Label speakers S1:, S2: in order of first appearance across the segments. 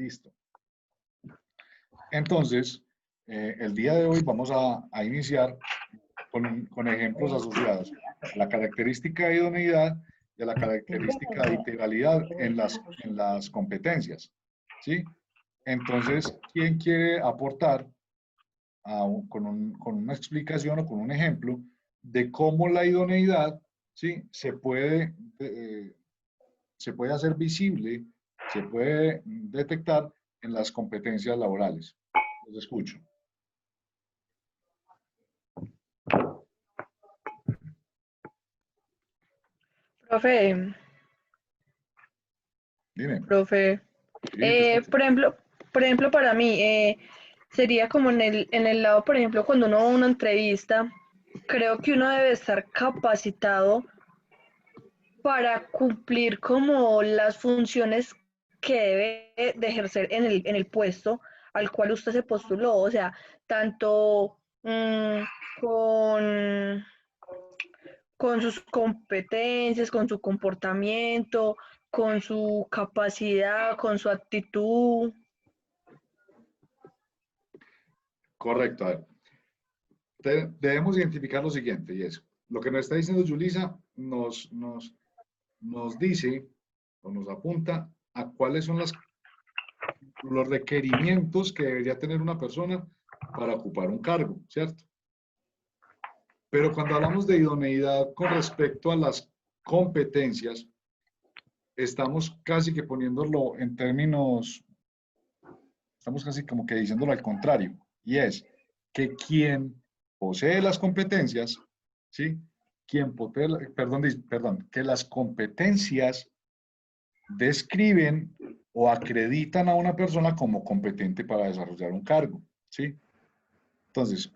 S1: Listo. Entonces, el día de hoy vamos a iniciar con ejemplos asociados a la característica de idoneidad y a la característica de integralidad en las competencias. ¿Sí? Entonces, ¿quién quiere aportar con una explicación o con un ejemplo de cómo la idoneidad, ¿sí?, se puede hacer visible, se puede detectar en las competencias laborales? Los escucho.
S2: Profe,
S1: Dime.
S2: profe,
S1: Sí, te escucho.
S2: por ejemplo, para mí, sería como en el lado, por ejemplo, cuando uno va a una entrevista, creo que uno debe estar capacitado para cumplir como las funciones que debe de ejercer en el puesto al cual usted se postuló, o sea, tanto con, con sus competencias, con su comportamiento, con su capacidad, con su actitud.
S1: Correcto. A ver, debemos identificar lo siguiente, y es, lo que nos está diciendo Yulisa nos dice o nos apunta a cuáles son los requerimientos que debería tener una persona para ocupar un cargo, ¿cierto? Pero cuando hablamos de idoneidad con respecto a las competencias, estamos casi que poniéndolo en términos, estamos casi como que diciéndolo al contrario, y es que quien posee las competencias, ¿sí? Perdón, que las competencias describen o acreditan a una persona como competente para desarrollar un cargo, ¿sí? Entonces,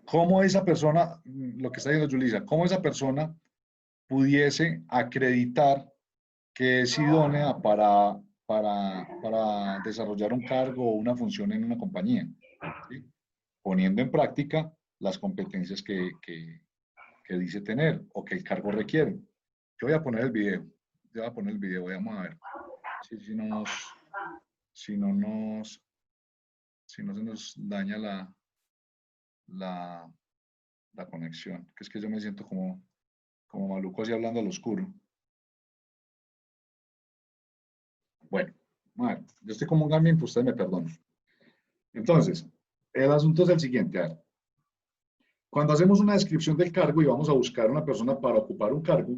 S1: ¿cómo esa persona, lo que está diciendo Julissa, cómo esa persona pudiese acreditar que es idónea para desarrollar un cargo o una función en una compañía? ¿Sí? Poniendo en práctica las competencias que dice tener o que el cargo requiere. Yo voy a poner el video. Yo voy a poner el video, vamos a ver si si no nos, si no se nos daña la, la conexión. Que es que yo me siento como maluco así hablando al oscuro. Bueno, a ver, yo estoy como un gamín, pues ustedes me perdonan. Entonces, el asunto es el siguiente. A ver, cuando hacemos una descripción del cargo y vamos a buscar una persona para ocupar un cargo,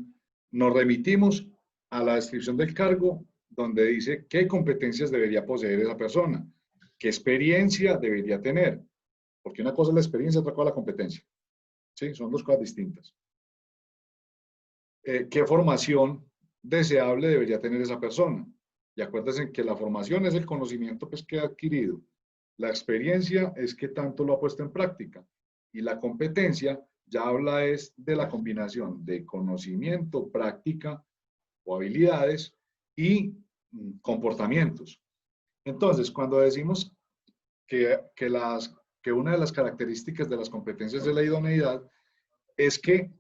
S1: nos remitimos a la descripción del cargo donde dice qué competencias debería poseer esa persona, qué experiencia debería tener, porque una cosa es la experiencia, otra cosa es la competencia. ¿Sí? Son dos cosas distintas. ¿Qué formación deseable debería tener esa persona? Y acuérdense que la formación es el conocimiento pues, que ha adquirido. La experiencia es que tanto lo ha puesto en práctica. Y la competencia ya habla es de la combinación de conocimiento, práctica o habilidades y comportamientos. Entonces, cuando decimos que una de las características de las competencias de la idoneidad es que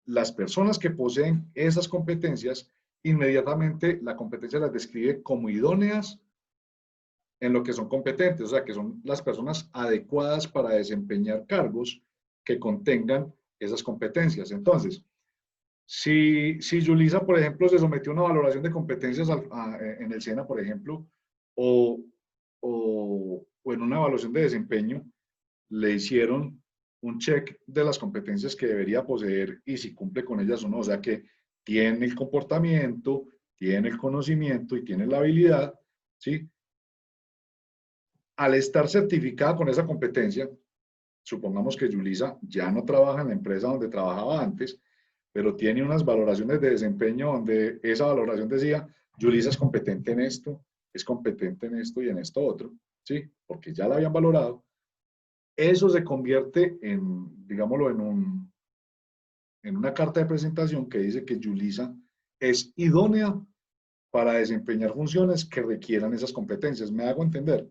S1: las personas que poseen esas competencias, inmediatamente la competencia las describe como idóneas en lo que son competentes, o sea, que son las personas adecuadas para desempeñar cargos que contengan esas competencias. Entonces, si Yulisa, por ejemplo, se sometió a una valoración de competencias en el SENA, por ejemplo, o, o en una evaluación de desempeño, le hicieron un check de las competencias que debería poseer y si cumple con ellas o no. O sea que tiene el comportamiento, tiene el conocimiento y tiene la habilidad, ¿sí? Al estar certificada con esa competencia, supongamos que Yulisa ya no trabaja en la empresa donde trabajaba antes, pero tiene unas valoraciones de desempeño donde esa valoración decía, Yulisa es competente en esto, es competente en esto y en esto otro, ¿sí? Porque ya la habían valorado. Eso se convierte en, digámoslo, en una carta de presentación que dice que Yulisa es idónea para desempeñar funciones que requieran esas competencias. ¿Me hago entender?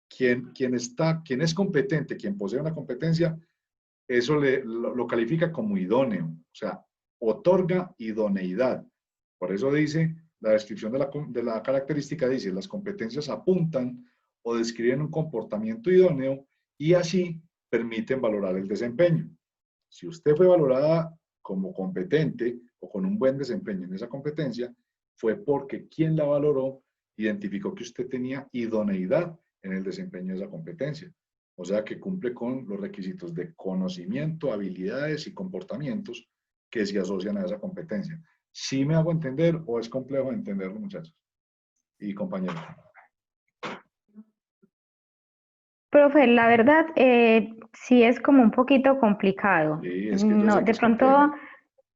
S1: Quien es competente, quien posee una competencia, eso lo califica como idóneo, o sea, otorga idoneidad. Por eso dice, la descripción de la característica dice, las competencias apuntan o describen un comportamiento idóneo y así permiten valorar el desempeño. Si usted fue valorada como competente o con un buen desempeño en esa competencia, fue porque quien la valoró identificó que usted tenía idoneidad en el desempeño de esa competencia. O sea, que cumple con los requisitos de conocimiento, habilidades y comportamientos que se asocian a esa competencia. ¿Sí me hago entender o es complejo de entenderlo, muchachos y compañeros?
S3: Profe, la verdad, sí es como un poquito complicado.
S1: Sí, es que yo
S3: No,
S1: sé que es complejo.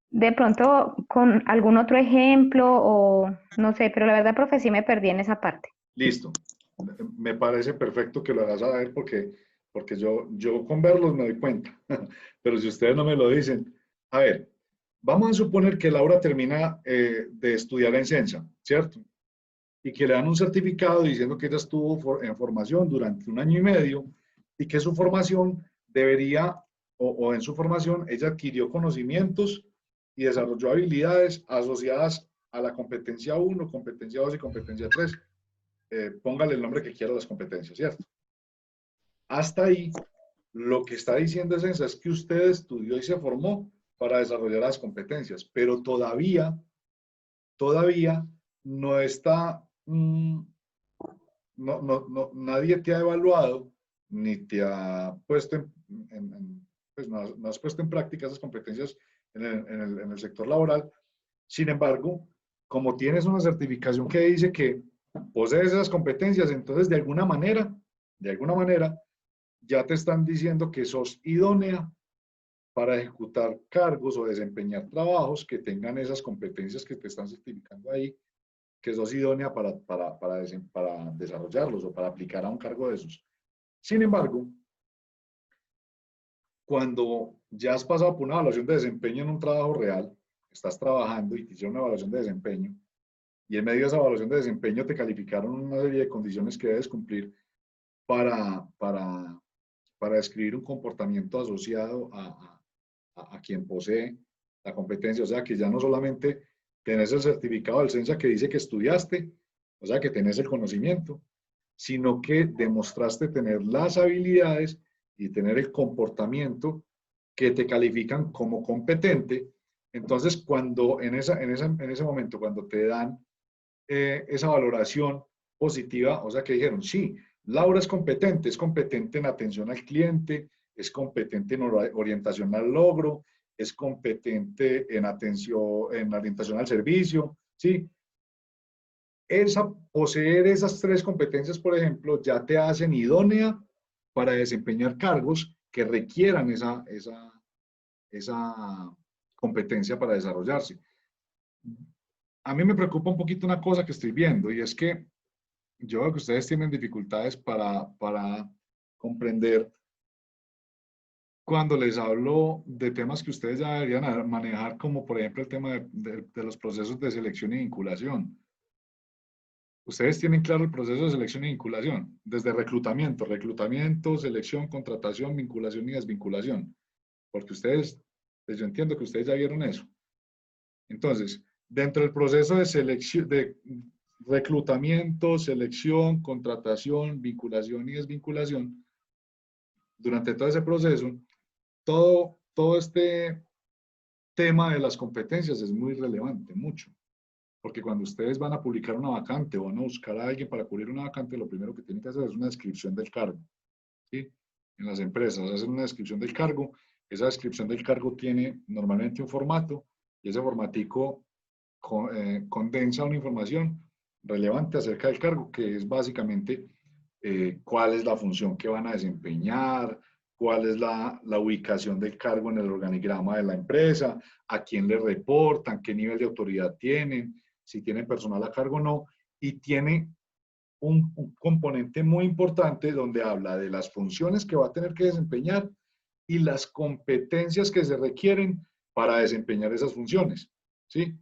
S3: de pronto con algún otro ejemplo o no sé, pero la verdad, profe, sí me perdí en esa parte.
S1: Listo. Me parece perfecto que lo hagas saber porque yo con verlos me doy cuenta. Pero si ustedes no me lo dicen, a ver, vamos a suponer que Laura termina de estudiar en Sensa, ¿cierto? Y que le dan un certificado diciendo que ella estuvo en formación durante 1 año y medio y que su formación debería, o en su formación, ella adquirió conocimientos y desarrolló habilidades asociadas a la competencia 1, competencia 2 y competencia 3. Póngale el nombre que quiera a las competencias, ¿cierto? Hasta ahí, lo que está diciendo Esensa es que usted estudió y se formó para desarrollar las competencias, pero todavía no está, nadie te ha evaluado ni te ha puesto pues no has puesto en práctica esas competencias en el sector laboral. Sin embargo, como tienes una certificación que dice que posees esas competencias, entonces de alguna manera, ya te están diciendo que sos idónea para ejecutar cargos o desempeñar trabajos que tengan esas competencias que te están certificando ahí, que sos idónea para desarrollarlos o para aplicar a un cargo de esos. Sin embargo, cuando ya has pasado por una evaluación de desempeño en un trabajo real, estás trabajando y te hicieron una evaluación de desempeño, y en medio de esa evaluación de desempeño te calificaron una serie de condiciones que debes cumplir para, para, para describir un comportamiento asociado a quien posee la competencia. O sea, que ya no solamente tenés el certificado del CENSA que dice que estudiaste, o sea, que tenés el conocimiento, sino que demostraste tener las habilidades y tener el comportamiento que te califican como competente. Entonces, cuando en ese momento, cuando te dan esa valoración positiva, o sea, que dijeron, sí, Laura es competente en atención al cliente, es competente en orientación al logro, es competente en atención, en orientación al servicio, ¿sí? Poseer esas 3 competencias, por ejemplo, ya te hacen idónea para desempeñar cargos que requieran esa competencia para desarrollarse. A mí me preocupa un poquito una cosa que estoy viendo y es que yo veo que ustedes tienen dificultades para comprender cuando les hablo de temas que ustedes ya deberían manejar, como por ejemplo el tema de los procesos de selección y vinculación. Ustedes tienen claro el proceso de selección y vinculación, desde reclutamiento, selección, contratación, vinculación y desvinculación, porque ustedes, pues yo entiendo que ustedes ya vieron eso. Entonces, dentro del proceso de selección, de reclutamiento, selección, contratación, vinculación y desvinculación, durante todo ese proceso, todo este tema de las competencias es muy relevante, mucho. Porque cuando ustedes van a publicar una vacante o van a buscar a alguien para cubrir una vacante, lo primero que tienen que hacer es una descripción del cargo. ¿Sí? En las empresas hacen una descripción del cargo. Esa descripción del cargo tiene normalmente un formato y ese formatico condensa una información relevante acerca del cargo, que es básicamente cuál es la función que van a desempeñar, cuál es la ubicación del cargo en el organigrama de la empresa, a quién le reportan, qué nivel de autoridad tienen, si tienen personal a cargo o no, y tiene un componente muy importante donde habla de las funciones que va a tener que desempeñar y las competencias que se requieren para desempeñar esas funciones. ¿Sí?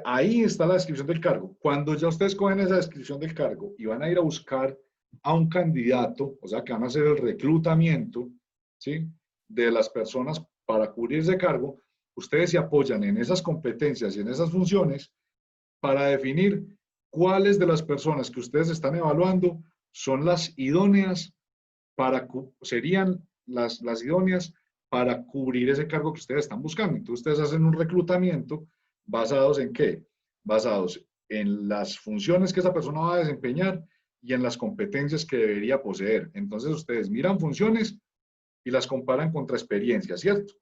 S1: Ahí está la descripción del cargo. Cuando ya ustedes cogen esa descripción del cargo y van a ir a buscar a un candidato, o sea, que van a hacer el reclutamiento, ¿sí?, de las personas para cubrir ese cargo, ustedes se apoyan en esas competencias y en esas funciones para definir cuáles de las personas que ustedes están evaluando son las idóneas serían las idóneas para cubrir ese cargo que ustedes están buscando. Entonces, ustedes hacen un reclutamiento basados en ¿qué? Basados en las funciones que esa persona va a desempeñar y en las competencias que debería poseer. Entonces, ustedes miran funciones y las comparan contra experiencias, ¿cierto?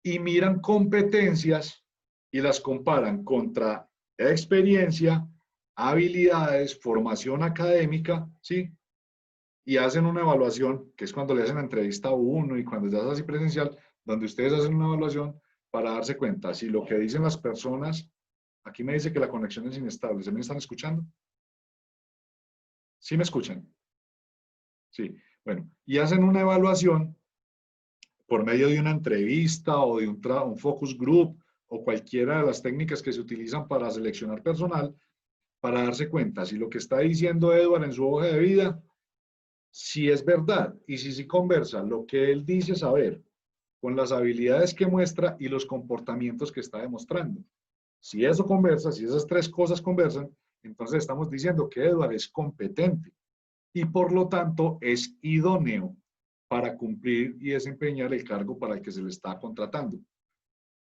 S1: Y miran competencias y las comparan contra experiencia, habilidades, formación académica, ¿sí? Y hacen una evaluación, que es cuando le hacen la entrevista a uno y cuando ya es así presencial, donde ustedes hacen una evaluación para darse cuenta si lo que dicen las personas, aquí me dice que la conexión es inestable, ¿se me están escuchando? ¿Sí me escuchan? Sí, bueno, y hacen una evaluación por medio de una entrevista o de un focus group o cualquiera de las técnicas que se utilizan para seleccionar personal, para darse cuenta si lo que está diciendo Edward en su hoja de vida, si es verdad y si conversa lo que él dice saber con las habilidades que muestra y los comportamientos que está demostrando. Si eso conversa, si esas tres cosas conversan, entonces estamos diciendo que Edward es competente y por lo tanto es idóneo para cumplir y desempeñar el cargo para el que se le está contratando.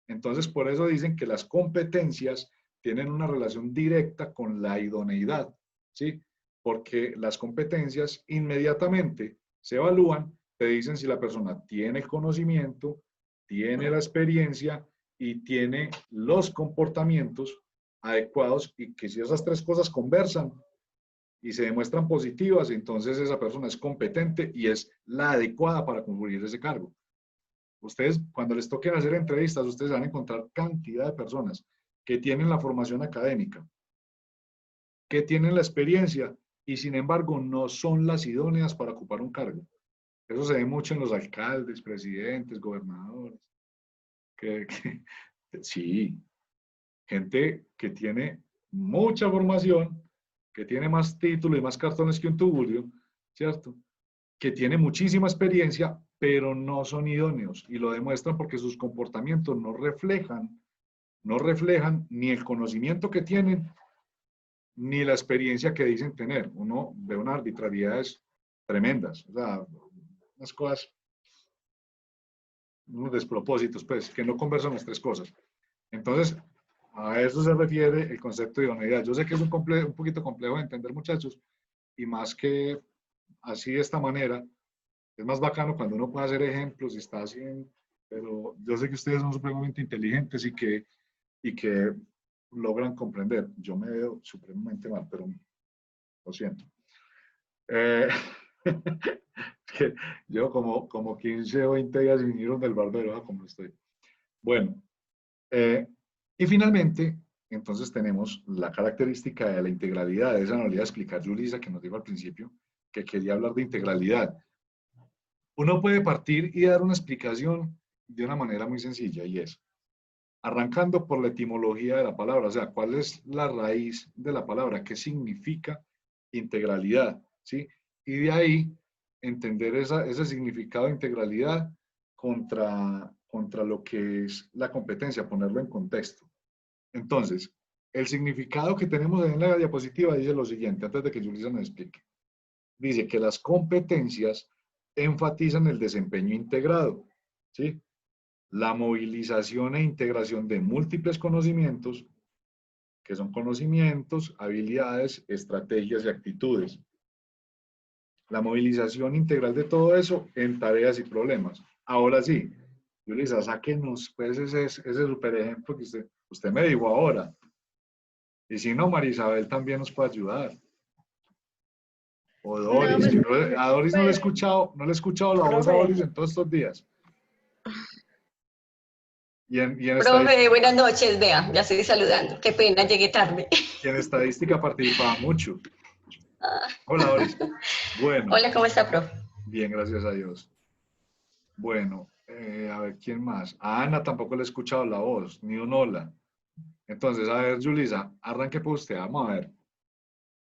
S1: Entonces, por eso dicen que las competencias tienen una relación directa con la idoneidad, ¿sí? Porque las competencias inmediatamente se evalúan, te dicen si la persona tiene el conocimiento, tiene la experiencia y tiene los comportamientos adecuados y que si esas tres cosas conversan y se demuestran positivas, entonces esa persona es competente y es la adecuada para cumplir ese cargo. Ustedes, cuando les toquen hacer entrevistas, ustedes van a encontrar cantidad de personas que tienen la formación académica, que tienen la experiencia y sin embargo no son las idóneas para ocupar un cargo. Eso se ve mucho en los alcaldes, presidentes, gobernadores. Sí, gente que tiene mucha formación, que tiene más títulos y más cartones que un tugurio, ¿cierto? Que tiene muchísima experiencia, pero no son idóneos y lo demuestran porque sus comportamientos no reflejan ni el conocimiento que tienen ni la experiencia que dicen tener. Uno ve unas arbitrariedades tremendas, o sea, unas cosas, unos despropósitos, pues, que no conversan las tres cosas. Entonces, a eso se refiere el concepto de idoneidad. Yo sé que es un poquito complejo de entender, muchachos, y más que así de esta manera, es más bacano cuando uno puede hacer ejemplos y está haciendo, pero yo sé que ustedes son supremamente inteligentes y que logran comprender. Yo me veo supremamente mal, pero lo siento. Que llevo como 15 o 20 días sin ir del barbero, como estoy. Bueno, y finalmente, entonces tenemos la característica de la integralidad. Esa nos la iba a explicar Julissa, que nos dijo al principio que quería hablar de integralidad. Uno puede partir y dar una explicación de una manera muy sencilla y es, arrancando por la etimología de la palabra, o sea, ¿cuál es la raíz de la palabra? ¿Qué significa integralidad? ¿Sí? Y de ahí entender ese significado de integralidad contra lo que es la competencia, ponerlo en contexto. Entonces, el significado que tenemos en la diapositiva dice lo siguiente, antes de que Julissa nos explique. Dice que las competencias enfatizan el desempeño integrado, ¿sí? La movilización e integración de múltiples conocimientos, que son conocimientos, habilidades, estrategias y actitudes. La movilización integral de todo eso en tareas y problemas. Ahora sí, Julissa, sáquenos pues ese super ejemplo que usted me dijo ahora. Y si no, Marisabel también nos puede ayudar. O
S2: No,
S1: Doris. A Doris no le he
S2: pues,
S1: escuchado la voz a
S2: profe.
S1: Doris en todos estos días. Y
S4: Profe, buenas noches, vea, ya estoy saludando. Qué pena, llegué tarde.
S1: y en estadística participaba mucho. Hola, Doris. Bueno,
S4: Hola, ¿cómo está, profe?
S1: bien, gracias a Dios. Bueno, a ver, ¿quién más? A Ana tampoco le he escuchado la voz, ni un hola. Entonces, a ver, Julissa, arranque por usted, vamos a ver.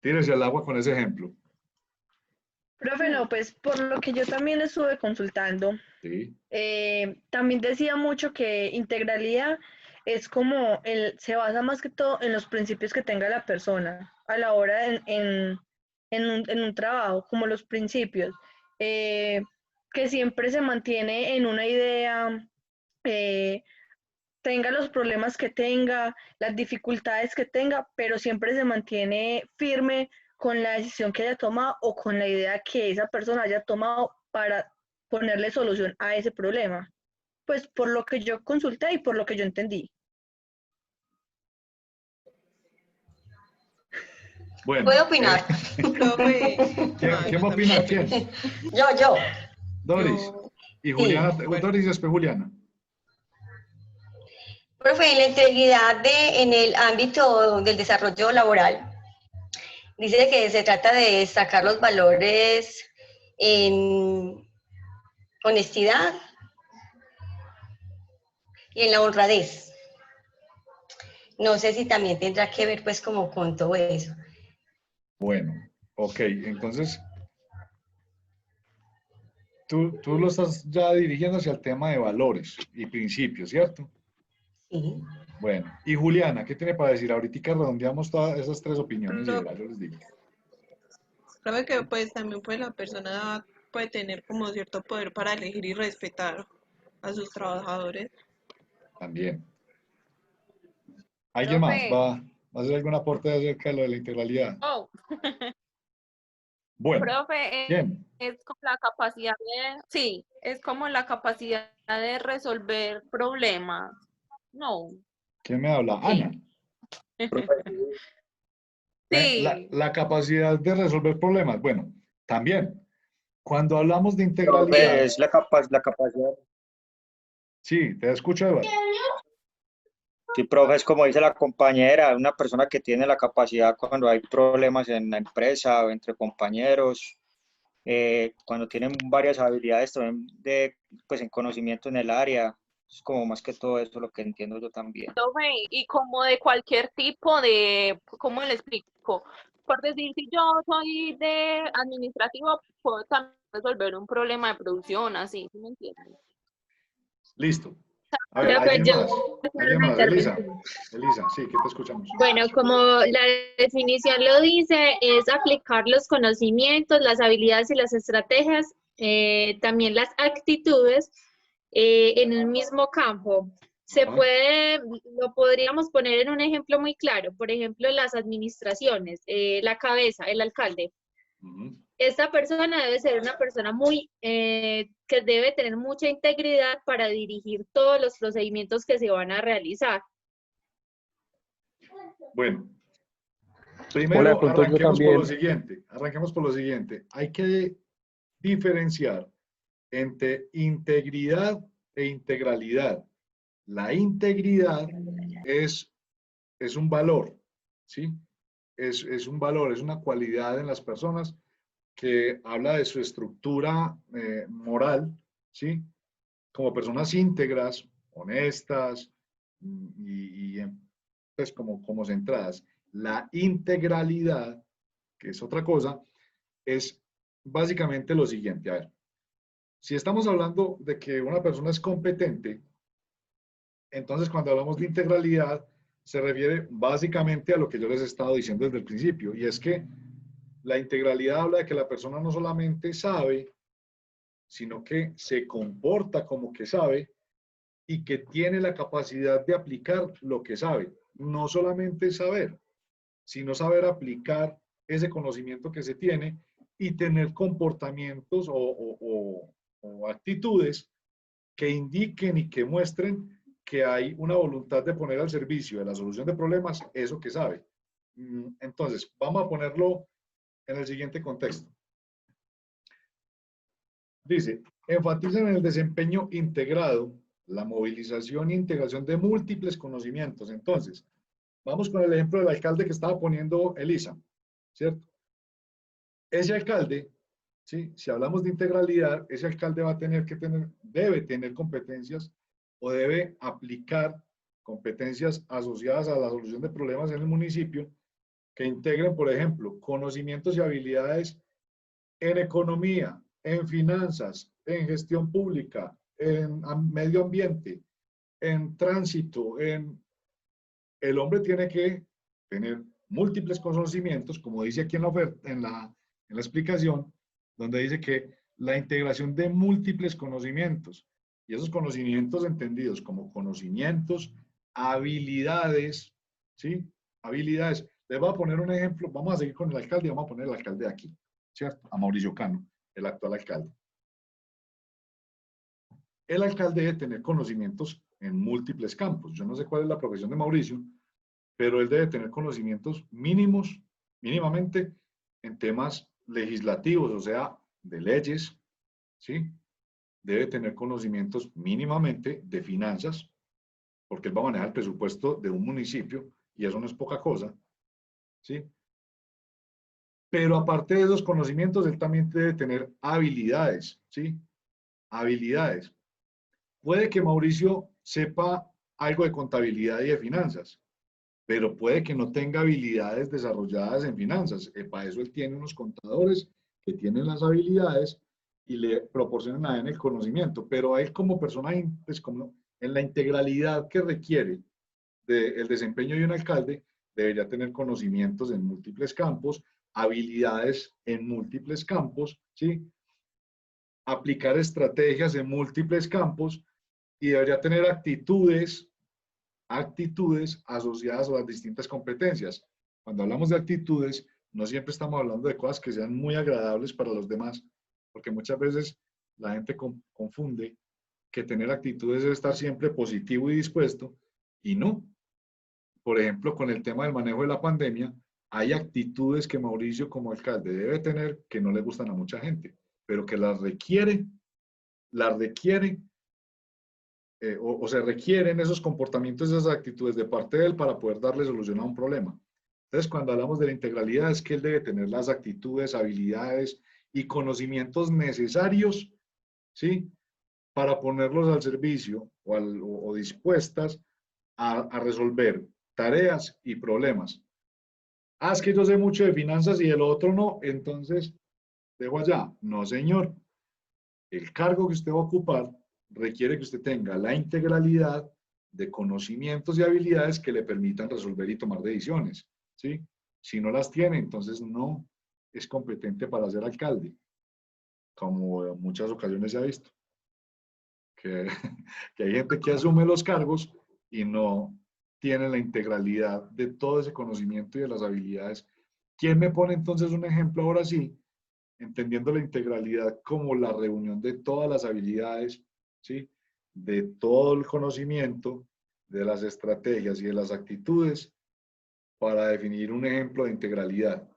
S1: Tírese al agua con ese ejemplo.
S2: Profe, no, pues por lo que yo también estuve consultando,
S1: Sí,
S2: también decía mucho que integralidad es como, se basa más que todo en los principios que tenga la persona a la hora en un trabajo, como los principios, eh, que siempre se mantiene en una idea, eh, tenga los problemas que tenga, las dificultades que tenga, pero siempre se mantiene firme con la decisión que haya tomado o con la idea que esa persona haya tomado para ponerle solución a ese problema. Pues por lo que yo consulté y por lo que yo entendí.
S1: Bueno,
S4: ¿Puedo opinar?
S5: Profe,
S1: ¿quién
S5: yo
S1: va a opinar?
S5: también.
S1: ¿Quién?
S4: Yo.
S1: Doris.
S5: Yo,
S1: Y
S4: Sí.
S1: Juliana,
S5: bueno.
S1: Doris y después Juliana.
S4: Profe, la integridad en el ámbito del desarrollo laboral dice que se trata de destacar los valores en honestidad y en la honradez. No sé si también tendrá que ver pues como con todo eso.
S1: Bueno, ok, entonces tú lo estás ya dirigiendo hacia el tema de valores y principios, ¿cierto?
S4: Sí.
S1: Bueno, y Juliana, ¿qué tiene para decir? Ahorita redondeamos todas esas tres opiniones y
S5: Profe,
S1: verá, yo les digo.
S5: profe, que pues también pues la persona puede tener como cierto poder para elegir y respetar a sus trabajadores.
S1: También. ¿Alguien más
S6: Profe,
S1: va a hacer algún aporte acerca de lo de la integralidad?
S6: oh,
S1: Bueno,
S6: profe,
S1: ¿quién?
S6: es como la capacidad de, sí, es como la capacidad de resolver problemas. No,
S1: ¿Quién me habla?
S6: sí,
S1: Ana. La,
S6: sí,
S1: la capacidad de resolver problemas. Bueno, también, cuando hablamos de
S7: Profe,
S1: integralidad,
S7: es la capacidad.
S1: sí, te escucho, Eduardo.
S7: Sí, profe, es como dice la compañera, una persona que tiene la capacidad cuando hay problemas en la empresa o entre compañeros, cuando tienen varias habilidades también de, pues, en conocimiento en el área. Es como más que todo eso lo que entiendo yo también.
S6: profe, y como de cualquier tipo de, ¿cómo le explico? Por decir, si yo soy de administrativo, puedo también resolver un problema de producción, así, ¿sí me entiendes?
S1: Listo. A ver,
S8: Profe,
S1: ¿alguien
S8: yo
S1: más?
S8: quiero hacer
S1: ¿Alguien
S8: una
S1: más? Elisa.
S8: intervención.
S1: Elisa, sí, que te escuchamos.
S8: Bueno, como la definición lo dice, es aplicar los conocimientos, las habilidades y las estrategias, también las actitudes en el mismo campo. Se
S1: Ajá.
S8: puede, lo podríamos poner en un ejemplo muy claro, por ejemplo, las administraciones, la cabeza, el alcalde.
S1: Ujú.
S8: Esta persona debe ser una persona que debe tener mucha integridad para dirigir todos los procedimientos que se van a realizar.
S1: Bueno,
S7: Hola, de
S1: primero
S7: pronto yo
S1: arranquemos por lo
S7: también.
S1: siguiente. Arranquemos por lo siguiente. Hay que diferenciar entre integridad e integralidad. La integridad es un valor, ¿sí? Es un valor, es una cualidad en las personas que habla de su estructura moral, ¿sí? Como personas íntegras, honestas y pues como centradas. La integralidad, que es otra cosa, es básicamente lo siguiente. A ver, si estamos hablando de que una persona es competente, entonces cuando hablamos de integralidad, se refiere básicamente a lo que yo les he estado diciendo desde el principio, y es que la integralidad habla de que la persona no solamente sabe, sino que se comporta como que sabe y que tiene la capacidad de aplicar lo que sabe. No solamente saber, sino saber aplicar ese conocimiento que se tiene y tener comportamientos o actitudes que indiquen y que muestren que hay una voluntad de poner al servicio de la solución de problemas eso que sabe. Entonces, vamos a ponerlo en el siguiente contexto. Dice, enfatizan en el desempeño integrado, la movilización e integración de múltiples conocimientos. Entonces, vamos con el ejemplo del alcalde que estaba poniendo Elisa, ¿cierto? Ese alcalde, ¿sí? Si hablamos de integralidad, ese alcalde va a tener que debe tener competencias o debe aplicar competencias asociadas a la solución de problemas en el municipio que integren, por ejemplo, conocimientos y habilidades en economía, en finanzas, en gestión pública, en medio ambiente, en tránsito, el hombre tiene que tener múltiples conocimientos, como dice aquí en la oferta, en la explicación, donde dice que la integración de múltiples conocimientos, y esos conocimientos entendidos como conocimientos, habilidades, ¿sí? Habilidades. Les voy a poner un ejemplo, vamos a seguir con el alcalde, vamos a poner el alcalde de aquí, ¿cierto? A Mauricio Cano, el actual alcalde. El alcalde debe tener conocimientos en múltiples campos. Yo no sé cuál es la profesión de Mauricio, pero él debe tener conocimientos mínimos, mínimamente, en temas legislativos, o sea, de leyes, ¿sí? Debe tener conocimientos mínimamente de finanzas, porque él va a manejar el presupuesto de un municipio, y eso no es poca cosa, ¿sí? Pero aparte de esos conocimientos, él también debe tener habilidades, ¿sí? Habilidades. Puede que Mauricio sepa algo de contabilidad y de finanzas, pero puede que no tenga habilidades desarrolladas en finanzas. Para eso él tiene unos contadores que tienen las habilidades y le proporcionan a él el conocimiento, pero a él como persona, pues como en la integralidad que requiere el desempeño de un alcalde, debería tener conocimientos en múltiples campos, habilidades en múltiples campos, ¿sí? Aplicar estrategias en múltiples campos y debería tener actitudes asociadas a las distintas competencias. Cuando hablamos de actitudes, no siempre estamos hablando de cosas que sean muy agradables para los demás, porque muchas veces la gente confunde que tener actitudes es estar siempre positivo y dispuesto, y no. Por ejemplo, con el tema del manejo de la pandemia, hay actitudes que Mauricio como alcalde debe tener que no le gustan a mucha gente, pero que las requiere, o se requieren esos comportamientos, esas actitudes de parte de él para poder darle solución a un problema. Entonces, cuando hablamos de la integralidad, es que él debe tener las actitudes, habilidades y conocimientos necesarios, ¿sí? Para ponerlos al servicio o dispuestas a resolver tareas y problemas. Ah, es que yo sé mucho de finanzas y el otro no, entonces dejo allá. No, señor. El cargo que usted va a ocupar requiere que usted tenga la integralidad de conocimientos y habilidades que le permitan resolver y tomar decisiones, ¿sí? Si no las tiene, entonces no es competente para ser alcalde, como en muchas ocasiones se ha visto. Que hay gente que asume los cargos y no tiene la integralidad de todo ese conocimiento y de las habilidades. ¿Quién me pone entonces un ejemplo ahora sí? Entendiendo la integralidad como la reunión de todas las habilidades, ¿sí? De todo el conocimiento, de las estrategias y de las actitudes para definir un ejemplo de integralidad.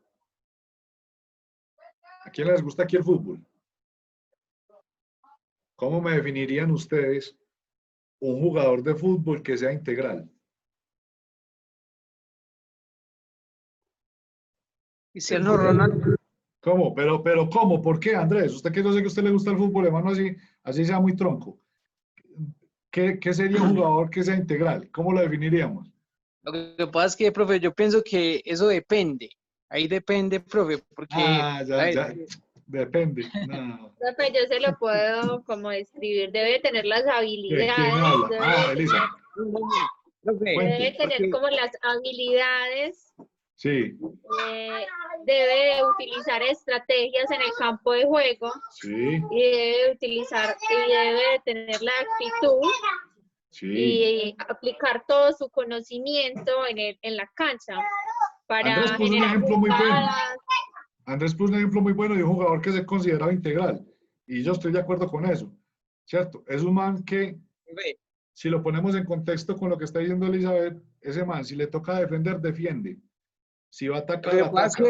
S1: ¿A quién les gusta aquí el fútbol? ¿Cómo me definirían ustedes un jugador de fútbol que sea integral?
S9: Cristiano Ronaldo.
S1: ¿Cómo? Pero ¿cómo? ¿Por qué, Andrés? Usted que yo sé que a usted le gusta el fútbol, hermano, así sea muy tronco. ¿Qué sería un jugador que sea integral? ¿Cómo lo definiríamos?
S9: Lo que pasa es que, profe, yo pienso que eso depende. Ahí depende, profe, porque...
S1: ya. Depende. No.
S8: Profe, yo se lo puedo como describir. Debe tener las habilidades.
S1: ¿Quién habla? Elisa.
S8: Debe tener como las habilidades.
S1: Sí.
S8: Debe utilizar estrategias en el campo de juego.
S1: Sí.
S8: Y debe tener la actitud.
S1: Sí.
S8: Y aplicar todo su conocimiento en la cancha para
S1: Andrés puso un ejemplo muy bueno. Andrés puso un ejemplo muy bueno de un jugador que se consideraba integral. Y yo estoy de acuerdo con eso. ¿Cierto? Es un man que, si lo ponemos en contexto con lo que está diciendo Elizabeth, ese man, si le toca defender, defiende. Si va a atacar, ataca.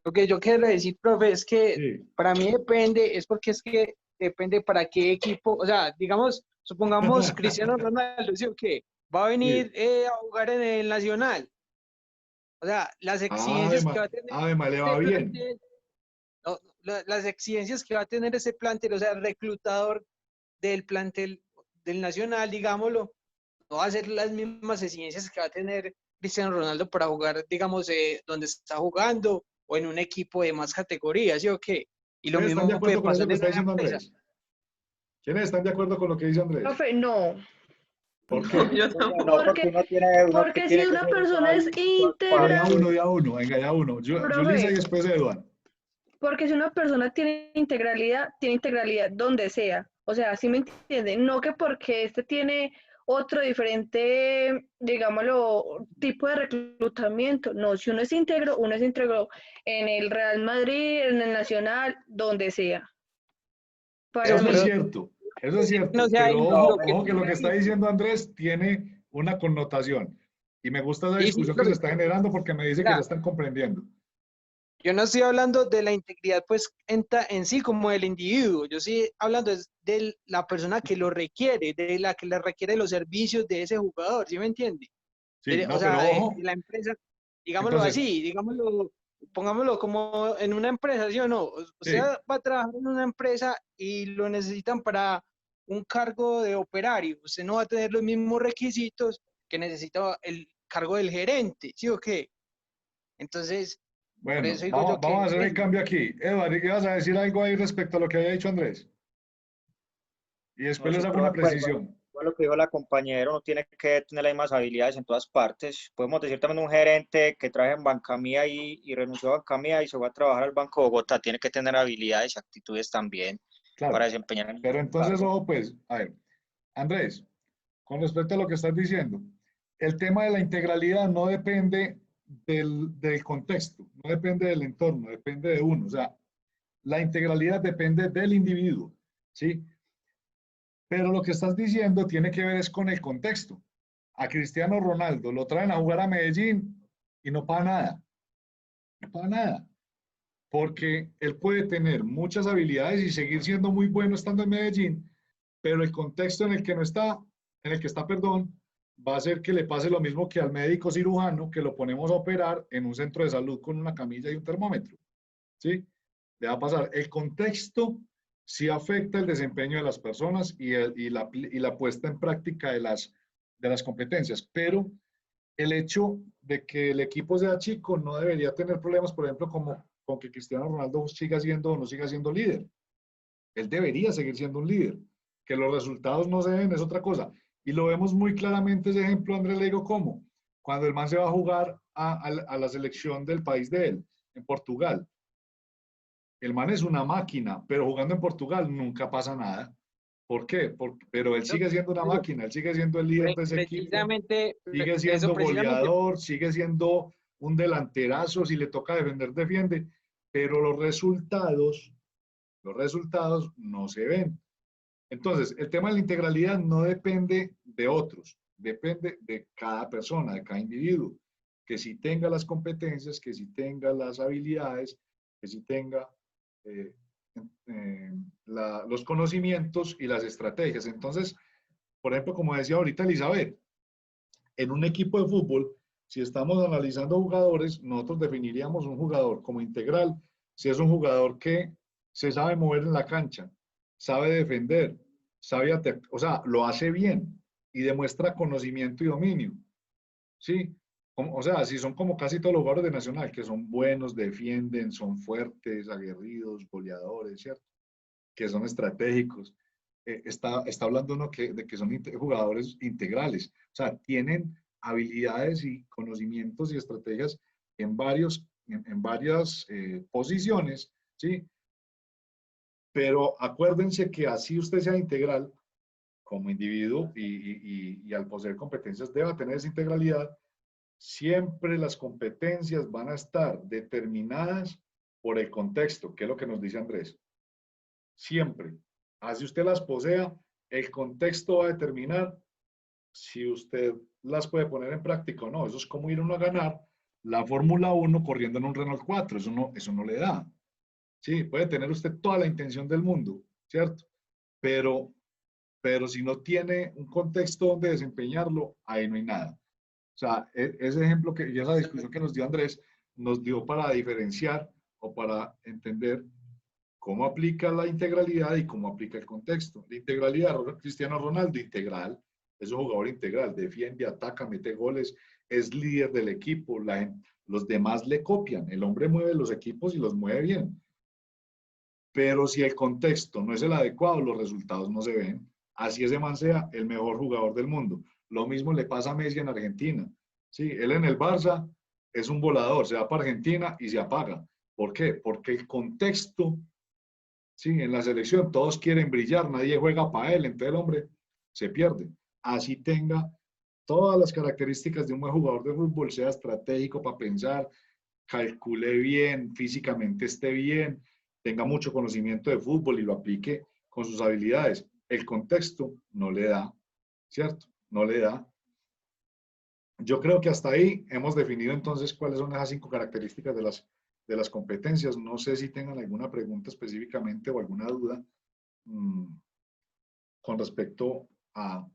S9: Lo que yo quiero decir, profe, es que para mí depende, es porque es que depende para qué equipo, o sea, digamos, supongamos Cristiano Ronaldo, ¿sí o qué? Va a venir a jugar en el Nacional. O sea, las exigencias que va a tener.
S1: Además, le va bien.
S9: Las exigencias que va a tener ese plantel, o sea, el reclutador del plantel del Nacional, digámoslo, no va a ser las mismas exigencias que va a tener Cristiano Ronaldo para jugar, digamos, donde está jugando o en un equipo de más categorías, ¿sí o qué? Y lo mismo puede pasar en una empresa.
S1: ¿Quiénes están de acuerdo con lo que dice Andrés?
S2: Profe, no.
S1: ¿Por qué?
S5: No, yo
S7: No,
S5: tampoco.
S7: porque uno tiene, uno
S2: Porque si
S7: tiene que
S2: una
S7: ser
S2: persona es
S7: igual en todas
S1: Ya
S2: íntegra,
S7: partes.
S1: uno, ya uno, venga, ya uno. Yo Lisa y
S2: profe,
S1: después Eduardo.
S2: porque si una persona tiene integralidad donde sea. O sea, ¿sí me entiende? No que porque este tiene otro diferente, digámoslo, tipo de reclutamiento. No, si uno es íntegro en el Real Madrid, en el Nacional, donde sea. Para
S1: Eso es
S2: mí,
S1: cierto, eso es
S9: Que no
S1: cierto.
S9: sea
S1: Pero
S7: No,
S9: íntegro,
S1: ojo,
S9: que
S1: ojo
S9: no
S1: que lo
S9: sea
S1: que está
S9: íntegro.
S1: diciendo Andrés tiene una connotación. Y me gusta esa
S9: Sí, sí,
S1: discusión que se
S9: profe.
S1: está generando porque me dice que ya
S9: Vea,
S1: están comprendiendo.
S9: yo no estoy hablando de la integridad pues en sí como del individuo, yo estoy hablando de la persona que lo requiere, de la que le requiere los servicios de ese jugador, ¿sí me entiende?
S1: Sí,
S9: O
S1: no, pero
S9: sea, de
S1: ojo.
S9: la empresa, digámoslo
S1: Entonces,
S9: así, digámoslo, pongámoslo como en una empresa, ¿sí o no? Usted
S1: sí,
S9: va a trabajar en una empresa y lo necesitan para un cargo de operario, usted no va a tener los mismos requisitos que necesita el cargo del gerente, ¿sí o qué? Entonces, por
S1: bueno,
S9: eso digo yo
S1: vamos a
S9: que,
S1: hacer el
S9: bueno,
S1: cambio aquí. Eduardo, ¿ibas a decir algo ahí respecto a lo que había dicho Andrés? Y
S7: no,
S1: después les
S7: sí,
S1: hago una
S7: profe, pues igual,
S1: precisión.
S7: igual lo que dijo la compañera, uno tiene que tener las mismas habilidades en todas partes. Podemos decir también un gerente que trabaja en Banca Mía y renunció a Banca Mía y se va a trabajar al Banco de Bogotá, tiene que tener habilidades y actitudes también para
S1: Claro,
S7: desempeñar en
S1: pero
S7: el
S1: entonces,
S7: cargo.
S1: ojo, pues, a ver, Andrés, con respecto a lo que estás diciendo, el tema de la integralidad no depende del contexto, no depende del entorno, depende de uno. O sea, la integralidad depende del individuo, ¿sí? Pero lo que estás diciendo tiene que ver es con el contexto. A Cristiano Ronaldo lo traen a jugar a Medellín y no paga nada, no paga nada, porque él puede tener muchas habilidades y seguir siendo muy bueno estando en Medellín, pero el contexto en el que no está, en el que está, perdón, va a hacer que le pase lo mismo que al médico cirujano que lo ponemos a operar en un centro de salud con una camilla y un termómetro, ¿sí? Le va a pasar. El contexto sí afecta el desempeño de las personas y la puesta en práctica de las competencias, pero el hecho de que el equipo sea chico no debería tener problemas, por ejemplo, como con que Cristiano Ronaldo siga siendo o no siga siendo líder. Él debería seguir siendo un líder. Que los resultados no se den es otra cosa. Y lo vemos muy claramente ese ejemplo, Andrés, le digo cómo. Cuando el man se va a jugar a la selección del país de él, en Portugal. El man es una máquina, pero jugando en Portugal nunca pasa nada. ¿Por qué? Pero él
S9: eso,
S1: sigue siendo una
S9: digo,
S1: máquina, él sigue siendo el líder de ese equipo,
S9: precisamente,
S1: sigue
S9: eso
S1: siendo
S9: precisamente,
S1: goleador, sigue siendo un delanterazo, si le toca defender, defiende, pero los resultados no se ven. Entonces, el tema de la integralidad no depende de otros, depende de cada persona, de cada individuo, que si tenga las competencias, que si tenga las habilidades, que si tenga eh, los conocimientos y las estrategias. Entonces, por ejemplo, como decía ahorita Elizabeth, en un equipo de fútbol, si estamos analizando jugadores, nosotros definiríamos un jugador como integral, si es un jugador que se sabe mover en la cancha, sabe defender, sabe o sea, lo hace bien y demuestra conocimiento y dominio, ¿sí? O sea, si son como casi todos los jugadores de Nacional, que son buenos, defienden, son fuertes, aguerridos, goleadores, ¿cierto? Que son estratégicos. Está hablando uno de que son jugadores integrales, o sea, tienen habilidades y conocimientos y estrategias en varias posiciones, ¿sí? Pero acuérdense que así usted sea integral como individuo y al poseer competencias deba tener esa integralidad, siempre las competencias van a estar determinadas por el contexto, que es lo que nos dice Andrés. Siempre. Así usted las posea, el contexto va a determinar si usted las puede poner en práctica o no. Eso es como ir uno a ganar la Fórmula 1 corriendo en un Renault 4. Eso no le da. Sí, puede tener usted toda la intención del mundo, ¿cierto? Pero, pero si no tiene un contexto donde desempeñarlo, ahí no hay nada. O sea, ese ejemplo y esa discusión que nos dio Andrés, nos dio para diferenciar o para entender cómo aplica la integralidad y cómo aplica el contexto. La integralidad, Cristiano Ronaldo, integral, es un jugador integral, defiende, ataca, mete goles, es líder del equipo, los demás le copian, el hombre mueve los equipos y los mueve bien. Pero si el contexto no es el adecuado, los resultados no se ven. Así ese man sea el mejor jugador del mundo. Lo mismo le pasa a Messi en Argentina. ¿Sí? Él en el Barça es un volador, se va para Argentina y se apaga. ¿Por qué? Porque el contexto, ¿sí? En la selección todos quieren brillar, nadie juega para él, entonces el hombre se pierde. Así tenga todas las características de un buen jugador de fútbol, sea estratégico para pensar, calcule bien, físicamente esté bien, tenga mucho conocimiento de fútbol y lo aplique con sus habilidades. El contexto no le da, ¿cierto? No le da. Yo creo que hasta ahí hemos definido entonces cuáles son esas 5 características de las competencias. No sé si tengan alguna pregunta específicamente o alguna duda con respecto a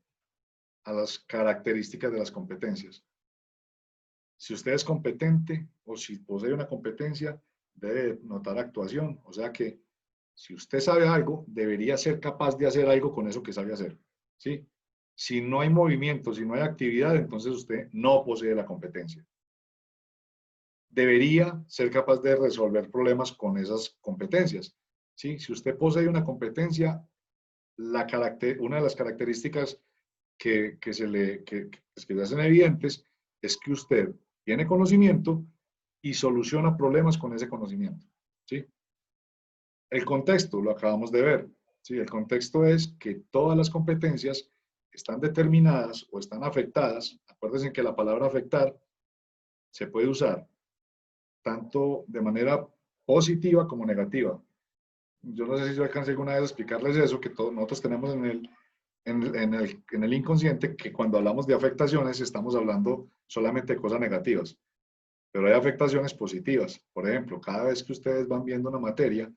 S1: las características de las competencias. Si usted es competente o si posee una competencia, debe notar actuación. O sea que si usted sabe algo, debería ser capaz de hacer algo con eso que sabe hacer. ¿Sí? Si no hay movimiento, si no hay actividad, entonces usted no posee la competencia. Debería ser capaz de resolver problemas con esas competencias. ¿Sí? Si usted posee una competencia, una de las características que se hacen evidentes es que usted tiene conocimiento y soluciona problemas con ese conocimiento. ¿Sí? El contexto, lo acabamos de ver. ¿Sí? El contexto es que todas las competencias están determinadas o están afectadas. Acuérdense que la palabra afectar se puede usar tanto de manera positiva como negativa. Yo no sé si yo alcancé alguna vez a explicarles eso, que todos nosotros tenemos en el inconsciente, que cuando hablamos de afectaciones estamos hablando solamente de cosas negativas, pero hay afectaciones positivas. Por ejemplo, cada vez que ustedes van viendo una materia,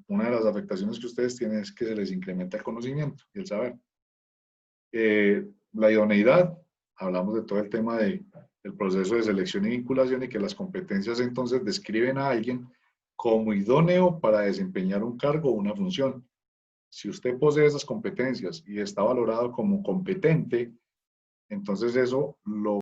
S1: una de las afectaciones que ustedes tienen es que se les incrementa el conocimiento y el saber. La idoneidad, hablamos de todo el tema del proceso de selección y vinculación y que las competencias entonces describen a alguien como idóneo para desempeñar un cargo o una función. Si usted posee esas competencias y está valorado como competente, entonces eso lo